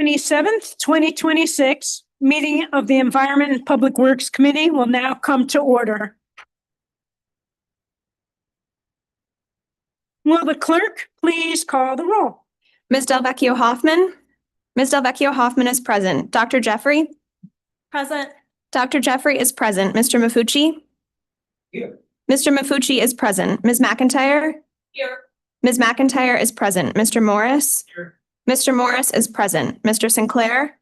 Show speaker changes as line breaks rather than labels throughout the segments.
27th, 2026 meeting of the Environment and Public Works Committee will now come to order. Will the clerk please call the roll?
Ms. Delvecchio Hoffman. Ms. Delvecchio Hoffman is present. Dr. Jeffrey.
Present.
Dr. Jeffrey is present. Mr. Mafucci.
Here.
Mr. Mafucci is present. Ms. McIntyre.
Here.
Ms. McIntyre is present. Mr. Morris.
Here.
Mr. Morris is present. Mr. Sinclair.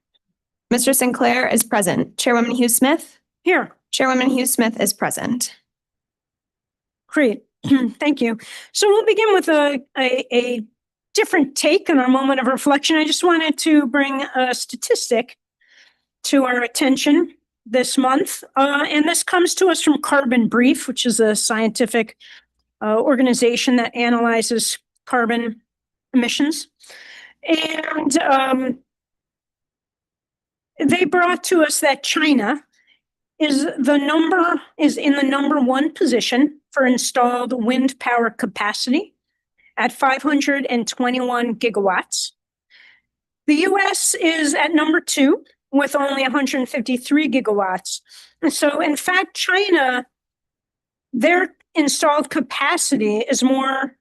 Mr. Sinclair is present. Chairwoman Hughes Smith.
Here.
Chairwoman Hughes Smith is present.
Great. Thank you. So we'll begin with a different take on our moment of reflection. I just wanted to bring a statistic to our attention this month. And this comes to us from Carbon Brief, which is a scientific organization that analyzes carbon emissions. And they brought to us that China is in the number one position for installed wind power capacity at 521 gigawatts. The US is at number two with only 153 gigawatts. And so in fact, China, their installed capacity is more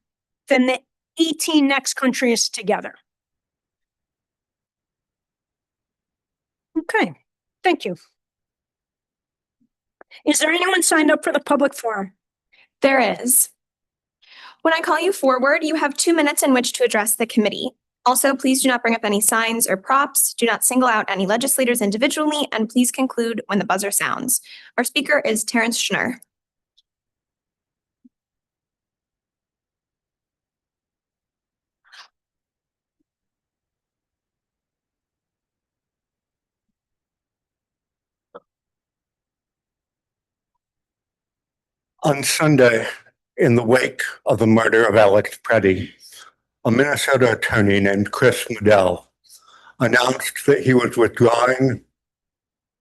than the 18 next countries together. Okay, thank you. Is there anyone signed up for the public forum?
There is. When I call you forward, you have 2 minutes in which to address the committee. Also, please do not bring up any signs or props. Do not single out any legislators individually, and please conclude when the buzzer sounds. Our speaker is Terrence Schnur.
On Sunday, in the wake of the murder of Alex Preddy, a Minnesota attorney named Chris Medell announced that he was withdrawing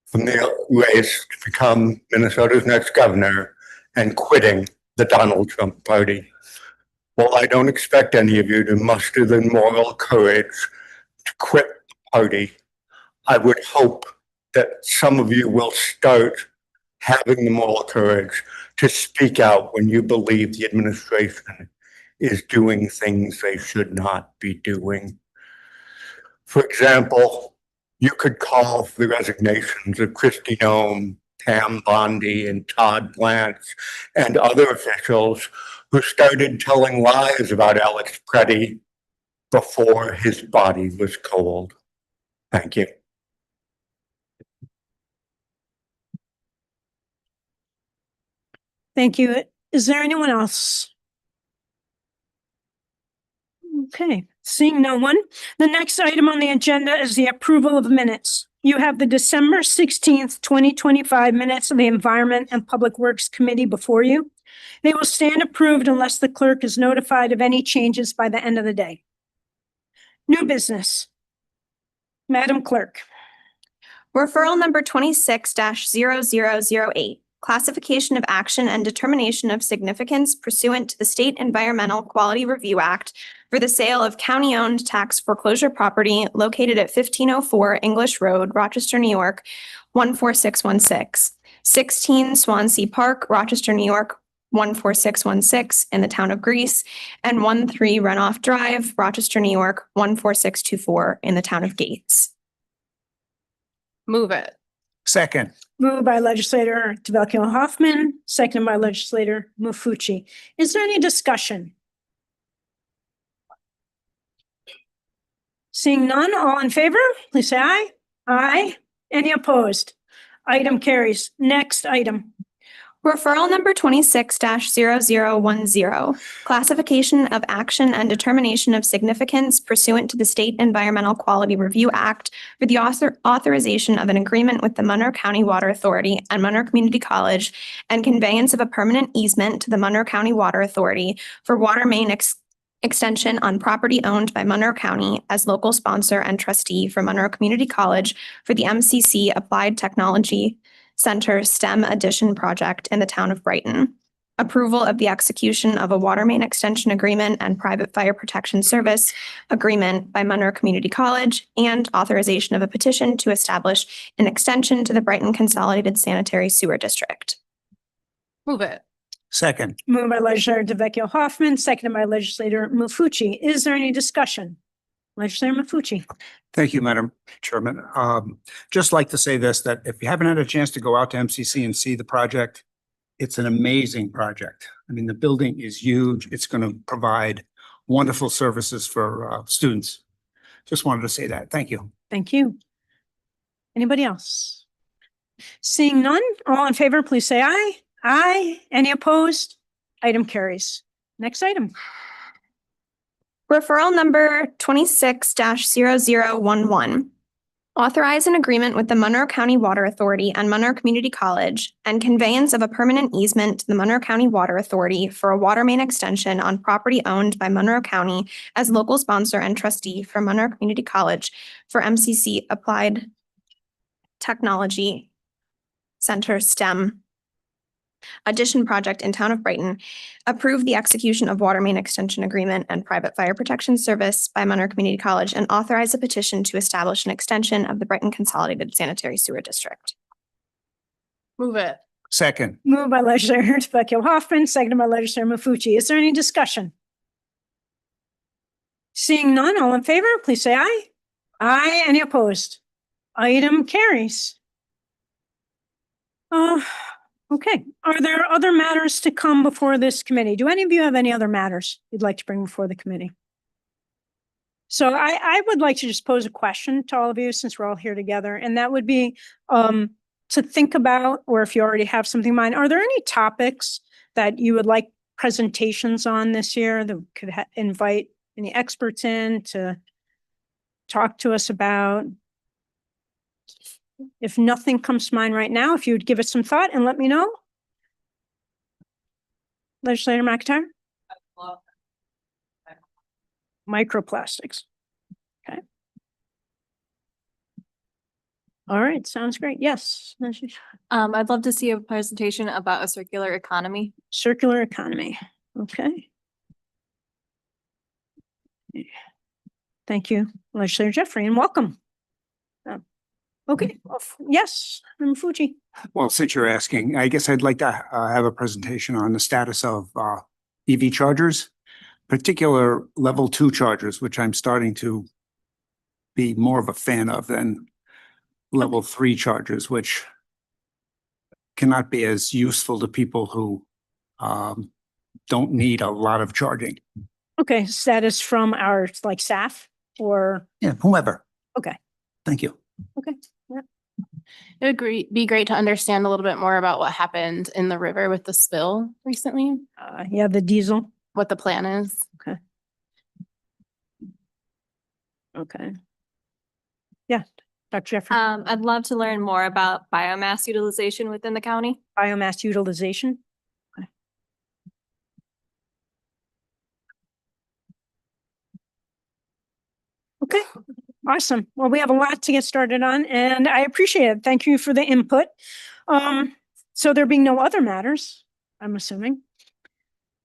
from the race to become Minnesota's next governor and quitting the Donald Trump party. While I don't expect any of you to muster the moral courage to quit the party, I would hope that some of you will start having the moral courage to speak out when you believe the administration is doing things they should not be doing. For example, you could call for the resignations of Kristi Noem, Pam Bondi, and Todd Blanche, and other officials who started telling lies about Alex Preddy before his body was cold. Thank you.
Thank you. Is there anyone else? Okay, seeing no one. The next item on the agenda is the approval of minutes. You have the December 16th, 2025 minutes of the Environment and Public Works Committee before you. They will stand approved unless the clerk is notified of any changes by the end of the day. New business. Madam Clerk.
Referral number 26-0008. Classification of action and determination of significance pursuant to the State Environmental Quality Review Act for the sale of county-owned tax foreclosure property located at 1504 English Road, Rochester, New York, 14616, 16 Swansea Park, Rochester, New York, 14616 in the town of Greece, and 13 Runoff Drive, Rochester, New York, 14624 in the town of Gates.
Move it.
Second.
Moved by legislator Delvecchio Hoffman, seconded by legislator Mafucci. Is there any discussion? Seeing none, all in favor, please say aye. Aye. Any opposed? Item carries. Next item.
Referral number 26-0010. Classification of action and determination of significance pursuant to the State Environmental Quality Review Act for the authorization of an agreement with the Monroe County Water Authority and Monroe Community College and conveyance of a permanent easement to the Monroe County Water Authority for water main extension on property owned by Monroe County as local sponsor and trustee for Monroe Community College for the MCC Applied Technology Center STEM Addition project in the town of Brighton. approval of the execution of a water main extension agreement and private fire protection service agreement by Monroe Community College, and authorization of a petition to establish an extension to the Brighton Consolidated Sanitary Sewer District.
Move it.
Second.
Moved by legislator DeVecchio Hoffman, seconded by legislator Mafucci. Is there any discussion? Legislator Mafucci.
Thank you, Madam Chairman. Just like to say this, that if you haven't had a chance to go out to MCC and see the project, it's an amazing project. I mean, the building is huge. It's going to provide wonderful services for students. Just wanted to say that. Thank you.
Thank you. Anybody else? Seeing none, all in favor, please say aye. Aye. Any opposed? Item carries. Next item.
Referral number 26-0011. Authorize an agreement with the Monroe County Water Authority and Monroe Community College and conveyance of a permanent easement to the Monroe County Water Authority for a water main extension on property owned by Monroe County as local sponsor and trustee for Monroe Community College for MCC Applied Technology Center STEM addition project in town of Brighton. Approve the execution of water main extension agreement and private fire protection service by Monroe Community College and authorize a petition to establish an extension of the Brighton Consolidated Sanitary Sewer District.
Move it.
Second.
Moved by legislator DeVecchio Hoffman, seconded by legislator Mafucci. Is there any discussion? Seeing none, all in favor, please say aye. Aye. Any opposed? Item carries. Okay. Are there other matters to come before this committee? Do any of you have any other matters you'd like to bring before the committee? So I would like to just pose a question to all of you since we're all here together, and that would be to think about, or if you already have something in mind, are there any topics that you would like presentations on this year that could invite any experts in to talk to us about? If nothing comes to mind right now, if you would give it some thought and let me know. Legislator McIntyre? Microplastics. Okay. All right, sounds great. Yes.
I'd love to see a presentation about a circular economy.
Circular economy. Okay. Thank you, Legislator Jeffrey, and welcome. Okay, yes, Fuji.
Well, since you're asking, I guess I'd like to have a presentation on the status of EV chargers, particular level 2 chargers, which I'm starting to be more of a fan of than level 3 chargers, which cannot be as useful to people who don't need a lot of charging.
Okay, status from our staff or?
Yeah, whomever.
Okay.
Thank you.
Okay.
It would be great to understand a little bit more about what happened in the river with the spill recently,
Yeah, the diesel.
what the plan is.
Okay. Yeah, Dr. Jeffrey.
I'd love to learn more about biomass utilization within the county.
Biomass utilization. Okay. Awesome. Well, we have a lot to get started on, and I appreciate it. Thank you for the input. So there being no other matters, I'm assuming.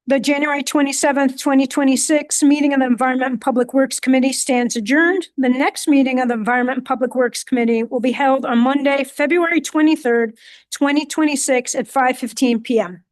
The January 27th, 2026 meeting of the Environment and Public Works Committee stands adjourned. The next meeting of the Environment and Public Works Committee will be held on Monday, February 23rd, 2026 at 5:15 p.m.